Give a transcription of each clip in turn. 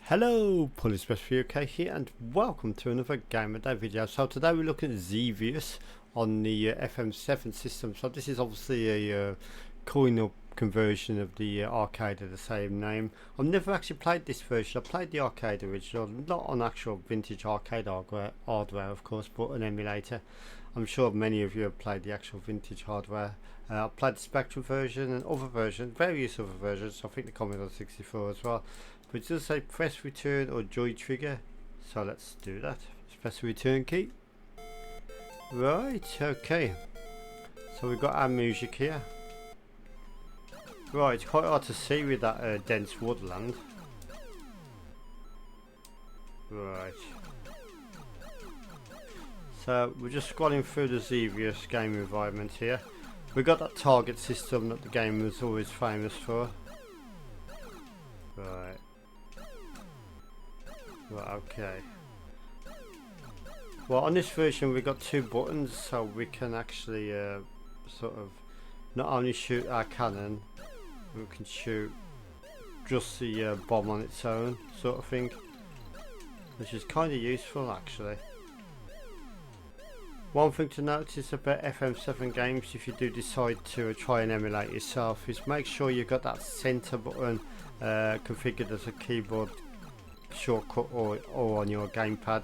Hello, Police Best for UK here, and welcome to another Game of Day video. So today we're looking at Xevious on the FM-7 system. So this is obviously a coin-up conversion of the arcade of the same name. I've never actually played this version. I played the arcade original, not on actual vintage arcade hardware of course, but an emulator. I'm sure many of you have played the actual vintage hardware. I've played the Spectrum version and other versions, various other versions. I think the Commodore 64 as well. But it does say press return or joy trigger, so let's do that. Let's press the return key. Right, okay. So we've got our music here. Right, it's quite hard to see with that dense woodland. Right. So we're just scrolling through the Xevious game environment here. We've got that target system that the game was always famous for. Right. Right, okay. Well, on this version we've got two buttons, so we can actually sort of not only shoot our cannon, we can shoot just the bomb on its own, sort of thing, which is kind of useful actually. One thing to notice about FM-7 games, if you do decide to try and emulate yourself, is make sure you've got that center button configured as a keyboard shortcut or on your gamepad,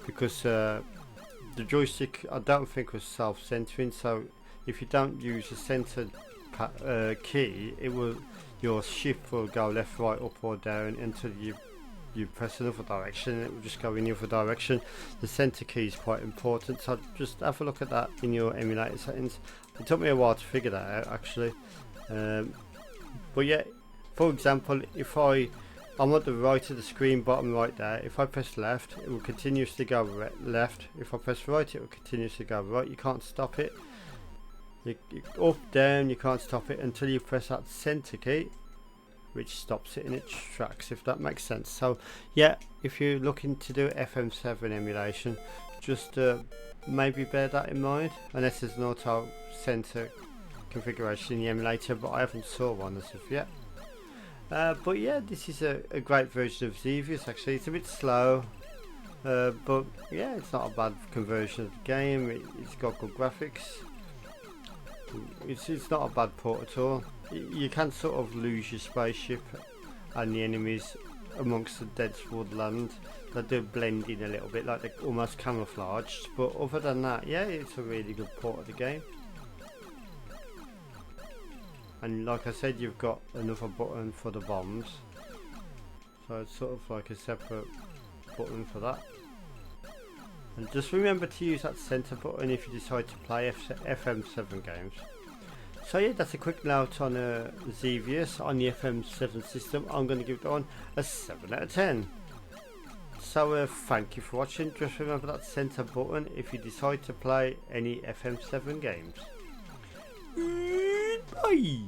because the joystick I don't think was self-centering, so if you don't use the center key, your shift will go left, right, up or down until you press another direction, and it will just go in the other direction. The center key is quite important, so just have a look at that in your emulator settings. It took me a while to figure that out actually, but yeah, for example, if I'm at the right of the screen, bottom right there. If I press left, it will continuously go left. If I press right, it will continuously go right. You can't stop it. Up, down, you can't stop it until you press that center key, which stops it in its tracks, if that makes sense. So yeah, if you're looking to do FM-7 emulation, just maybe bear that in mind, unless there's an auto center configuration in the emulator, but I haven't saw one as of yet. But yeah, this is a great version of Xevious actually. It's a bit slow, but yeah, it's not a bad conversion of the game. It's got good graphics. It's not a bad port at all. You can sort of lose your spaceship and the enemies amongst the dense woodland. They do blend in a little bit, like they're almost camouflaged, but other than that, yeah, it's a really good port of the game. And like I said, you've got another button for the bombs, so it's sort of like a separate button for that. And just remember to use that center button if you decide to play FM-7 games. So yeah, that's a quick note on Xevious on the FM-7 system. I'm going to give that one a 7 out of 10. So thank you for watching. Just remember that center button if you decide to play any FM-7 games. Bye.